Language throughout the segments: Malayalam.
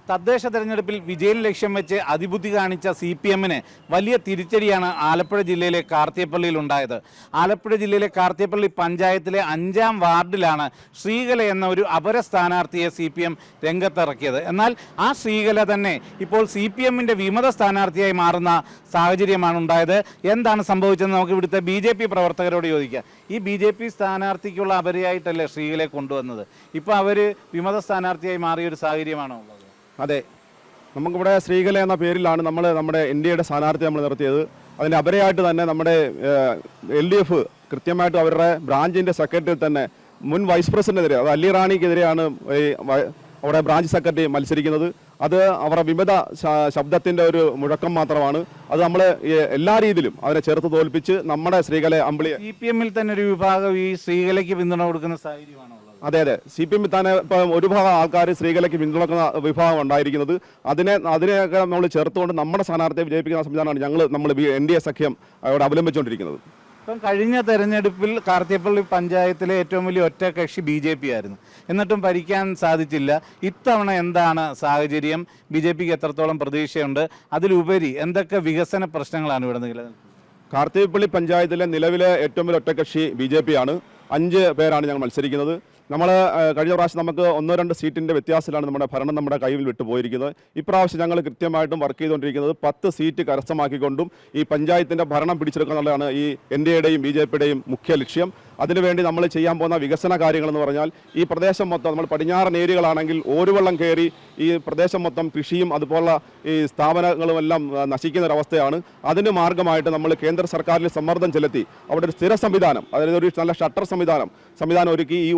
തദ്ദേശ തെരഞ്ഞെടുപ്പിൽ വിജയം ലക്ഷ്യം വെച്ച് അതിബുദ്ധി കാണിച്ച CPM-ന് വലിയ തിരിച്ചടിയാണ് ആലപ്പുഴ ജില്ലയിലെ കാർത്തിയപ്പള്ളിയിൽ ഉണ്ടായത്. ആലപ്പുഴ ജില്ലയിലെ കാർത്തിയപ്പള്ളി പഞ്ചായത്തിലെ 5-ാം വാർഡിലാണ് ശ്രീകല എന്ന ഒരു അപര സ്ഥാനാർത്ഥിയെ CPM രംഗത്തിറക്കിയത്. എന്നാൽ ആ ശ്രീകല തന്നെ ഇപ്പോൾ CPM-ന്റെ വിമത സ്ഥാനാർത്ഥിയായി മാറുന്ന സാഹചര്യമാണ് ഉണ്ടായത്. എന്താണ് സംഭവിച്ചതെന്ന് നമുക്ക് ഇവിടുത്തെ BJP പ്രവർത്തകരോട് ചോദിക്കാം. ഈ BJP സ്ഥാനാർത്ഥിക്കുള്ള അപരയായിട്ടല്ലേ ശ്രീകലയെ കൊണ്ടുവന്നത്? ഇപ്പോൾ അവർ വിമത സ്ഥാനാർത്ഥിയായി മാറിയൊരു സാഹചര്യമാണോ ഉള്ളത്? അതെ, നമുക്കിവിടെ ശ്രീകല എന്ന പേരിലാണ് നമ്മുടെ ഇന്ത്യയുടെ സ്ഥാനാർത്ഥി നമ്മൾ നിർത്തിയത്. അതിൻ്റെ അപരയായിട്ട് തന്നെ നമ്മുടെ LDF കൃത്യമായിട്ട് അവരുടെ ബ്രാഞ്ചിൻ്റെ സെക്രട്ടറി തന്നെ മുൻ വൈസ് പ്രസിഡന്റിനെതിരെ, അത് അല്ലി റാണിക്കെതിരെയാണ് അവിടെ ബ്രാഞ്ച് സെക്രട്ടറി മത്സരിക്കുന്നത്. അത് അവരുടെ വിമത ശബ്ദത്തിൻ്റെ ഒരു മുഴക്കം മാത്രമാണ്. അത് നമ്മൾ എല്ലാ രീതിയിലും അവരെ ചേർത്ത് തോൽപ്പിച്ച് നമ്മുടെ ശ്രീകല അമ്പിളി CPM-ൽ തന്നെ ഒരു വിഭാഗം ഈ ശ്രീകലയ്ക്ക് പിന്തുണ കൊടുക്കുന്ന സാഹചര്യമാണോ? അതെ, CPM-ൽ തന്നെ ഇപ്പം ഒരു ഭാഗം ആൾക്കാർ സ്ത്രീകൾക്ക് പിന്തുണക്കുന്ന വിഭാഗം ഉണ്ടായിരിക്കുന്നത്. അതിനെയൊക്കെ നമ്മൾ ചേർത്തുകൊണ്ട് നമ്മുടെ സ്ഥാനാർത്ഥിയെ വിജയിപ്പിക്കുന്ന സംവിധാനമാണ് നമ്മൾ NDA സഖ്യം അവിടെ അവലംബിച്ചുകൊണ്ടിരിക്കുന്നത്. ഇപ്പം കഴിഞ്ഞ തെരഞ്ഞെടുപ്പിൽ കാർത്തിയപ്പള്ളി പഞ്ചായത്തിലെ ഏറ്റവും വലിയ ഒറ്റകക്ഷി BJP ആയിരുന്നു. എന്നിട്ടും ഭരിക്കാൻ സാധിച്ചില്ല. ഇത്തവണ എന്താണ് സാഹചര്യം? BJPക്ക് എത്രത്തോളം പ്രതീക്ഷയുണ്ട്? അതിലുപരി എന്തൊക്കെ വികസന പ്രശ്നങ്ങളാണ് ഇവിടെ നിലനിൽക്കുന്നത്? കാർത്തിയപ്പള്ളി പഞ്ചായത്തിലെ നിലവിലെ ഏറ്റവും വലിയ ഒറ്റകക്ഷി BJP ആണ്. 5 പേരാണ് ഞങ്ങൾ മത്സരിക്കുന്നത്. നമ്മൾ കഴിഞ്ഞ പ്രാവശ്യം നമുക്ക് 1-2 സീറ്റിൻ്റെ വ്യത്യാസത്തിലാണ് നമ്മുടെ ഭരണം നമ്മുടെ കയ്യിൽ വിട്ടു പോയിരിക്കുന്നത്. ഇപ്രാവശ്യം ഞങ്ങൾ കൃത്യമായിട്ടും വർക്ക് ചെയ്തുകൊണ്ടിരിക്കുന്നത് 10 സീറ്റ് കരസ്ഥമാക്കിക്കൊണ്ടും ഈ പഞ്ചായത്തിൻ്റെ ഭരണം പിടിച്ചെടുക്കുക എന്നുള്ളതാണ് ഈ NDAയുടെയും BJPയുടെയും മുഖ്യ ലക്ഷ്യം. അതിനുവേണ്ടി നമ്മൾ ചെയ്യാൻ പോകുന്ന വികസന കാര്യങ്ങളെന്ന് പറഞ്ഞാൽ ഈ പ്രദേശം മൊത്തം നമ്മൾ പടിഞ്ഞാറൻ ഏരിയകളാണെങ്കിൽ ഓരുവെള്ളം കയറി ഈ പ്രദേശം മൊത്തം കൃഷിയും അതുപോലുള്ള ഈ സ്ഥാപനങ്ങളുമെല്ലാം നശിക്കുന്നൊരവസ്ഥയാണ്. അതിന് മാർഗമായിട്ട് നമ്മൾ കേന്ദ്ര സർക്കാരിൽ സമ്മർദ്ദം ചെലുത്തി അവിടെ ഒരു സ്ഥിര സംവിധാനം, അതായത് ഒരു നല്ല ഷട്ടർ സംവിധാനം ഒരുക്കി ഈ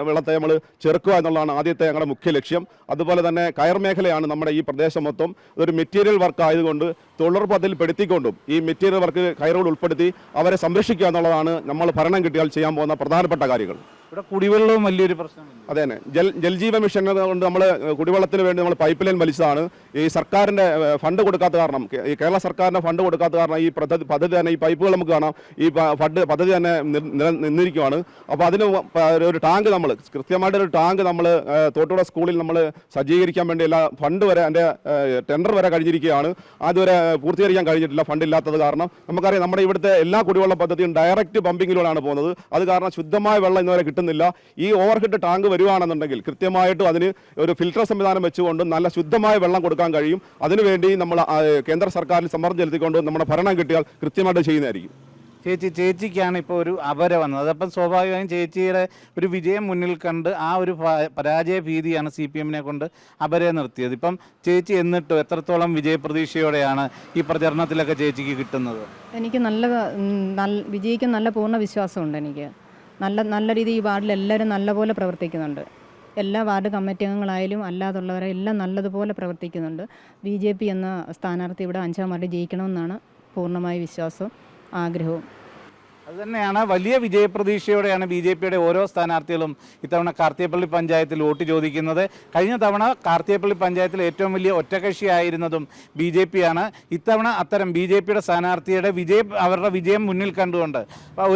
വെള്ളത്തെ നമ്മൾ ചെറുക്കുക എന്നുള്ളതാണ് ആദ്യത്തെ ഞങ്ങളുടെ മുഖ്യ ലക്ഷ്യം. അതുപോലെ തന്നെ കയർ മേഖലയാണ് നമ്മുടെ ഈ പ്രദേശം മൊത്തം. ഇതൊരു മെറ്റീരിയൽ വർക്ക് ആയതുകൊണ്ട് തൊഴിലുറപ്പ് പദ്ധതിയിൽ പെടുത്തിക്കൊണ്ടും ഈ മെറ്റീരിയൽ വർക്ക് കയറുകൾ ഉൾപ്പെടുത്തി അവരെ സംരക്ഷിക്കുക എന്നുള്ളതാണ് നമ്മൾ ഭരണം കിട്ടിയാൽ ചെയ്യാൻ പോകുന്ന പ്രധാനപ്പെട്ട കാര്യങ്ങൾ. ഇവിടെ കുടിവെള്ളവും വലിയൊരു പ്രശ്നമാണ്. അതെ തന്നെ, ജൽജീവൻ മിഷൻ കൊണ്ട് നമ്മൾ കുടിവെള്ളത്തിന് വേണ്ടി നമ്മൾ പൈപ്പ് ലൈൻ വലിച്ചതാണ്. ഈ സർക്കാരിൻ്റെ ഫണ്ട് കൊടുക്കാത്ത കാരണം, ഈ കേരള സർക്കാരിൻ്റെ ഫണ്ട് കൊടുക്കാത്ത കാരണം ഈ പദ്ധതി തന്നെ, ഈ പൈപ്പുകൾ നമുക്ക് കാണാം, ഈ പദ്ധതി തന്നെ നിന്നിരിക്കുകയാണ്. അപ്പോൾ അതിന് ഒരു ടാങ്ക് നമ്മൾ കൃത്യമായിട്ടൊരു ടാങ്ക് നമ്മൾ തോട്ടുപുഴ സ്കൂളിൽ നമ്മൾ സജ്ജീകരിക്കാൻ വേണ്ടി എല്ലാ ഫണ്ട് വരെ അതിൻ്റെ ടെൻഡർ വരെ കഴിഞ്ഞിരിക്കുകയാണ്. അതുവരെ പൂർത്തീകരിക്കാൻ കഴിഞ്ഞിട്ടില്ല, ഫണ്ടില്ലാത്തത് കാരണം. നമുക്കറിയാം നമ്മുടെ ഇവിടുത്തെ എല്ലാ കുടിവെള്ള പദ്ധതിയും ഡയറക്റ്റ് പമ്പിങ്ങിലൂടെയാണ് പോകുന്നത്. അത് കാരണം ശുദ്ധമായ വെള്ളം ഇന്നുവരെ കിട്ടുന്നില്ല. ഈ ഓവർഹെഡ് ടാങ്ക് വരുവാണെന്നുണ്ടെങ്കിൽ കൃത്യമായിട്ടും അതിന് ഒരു ഫിൽട്ടർ സംവിധാനം വെച്ചുകൊണ്ട് നല്ല ശുദ്ധമായ വെള്ളം കൊടുക്കാൻ കഴിയും. അതിനുവേണ്ടി നമ്മൾ കേന്ദ്ര സർക്കാരിൽ സമ്മർദ്ദം ചെലുത്തിക്കൊണ്ട് നമ്മുടെ ഭരണം കിട്ടിയാൽ കൃത്യമായിട്ട് ചെയ്യുന്നതായിരിക്കും. ചേച്ചിക്കാണ് ഇപ്പോൾ ഒരു അപര വന്നത്. അതപ്പം സ്വാഭാവികമായും ചേച്ചിയുടെ ഒരു വിജയം മുന്നിൽ കണ്ട് ആ ഒരു പരാജയ ഭീതിയാണ് CPM-നെ കൊണ്ട് അപരയെ നിർത്തിയത്. ഇപ്പം ചേച്ചി എന്നിട്ടും എത്രത്തോളം വിജയപ്രതീക്ഷയോടെയാണ് ഈ പ്രചരണത്തിലൊക്കെ ചേച്ചിക്ക് കിട്ടുന്നത്? എനിക്ക് വിജയിക്കാൻ നല്ല പൂർണ്ണ വിശ്വാസമുണ്ട്. എനിക്ക് നല്ല രീതിയിൽ ഈ വാർഡിൽ എല്ലാവരും നല്ലപോലെ പ്രവർത്തിക്കുന്നുണ്ട്. എല്ലാ വാർഡ് കമ്മിറ്റി അംഗങ്ങളായാലും അല്ലാതുള്ളവരെ എല്ലാം നല്ലതുപോലെ പ്രവർത്തിക്കുന്നുണ്ട്. BJP എന്ന സ്ഥാനാർത്ഥി ഇവിടെ 5-ാം വാർഡിൽ ജയിക്കണമെന്നാണ് പൂർണ്ണമായ വിശ്വാസവും ആഗ്രഹവും. അതുതന്നെയാണ് വലിയ വിജയപ്രതീക്ഷയോടെയാണ് BJPയുടെ ഓരോ സ്ഥാനാർത്ഥികളും ഇത്തവണ കാർത്തിയപ്പള്ളി പഞ്ചായത്തിൽ വോട്ട് ചോദിക്കുന്നത്. കഴിഞ്ഞ തവണ കാർത്തിയപ്പള്ളി പഞ്ചായത്തിൽ ഏറ്റവും വലിയ ഒറ്റകക്ഷിയായിരുന്നതും BJP ആണ്. ഇത്തവണ അത്തരം BJPയുടെ സ്ഥാനാർത്ഥിയുടെ അവരുടെ വിജയം മുന്നിൽ കണ്ടുകൊണ്ട്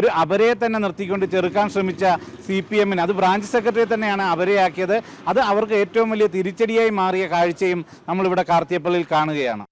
ഒരു അപരയെ തന്നെ നിർത്തിക്കൊണ്ട് ചെറുക്കാൻ ശ്രമിച്ച CPM-ന് അത് ബ്രാഞ്ച് സെക്രട്ടറി തന്നെയാണ് അപരയാക്കിയത്. അത് അവർക്ക് ഏറ്റവും വലിയ തിരിച്ചടിയായി മാറിയ കാഴ്ചയും നമ്മളിവിടെ കാർത്തിയപ്പള്ളിയിൽ കാണുകയാണ്.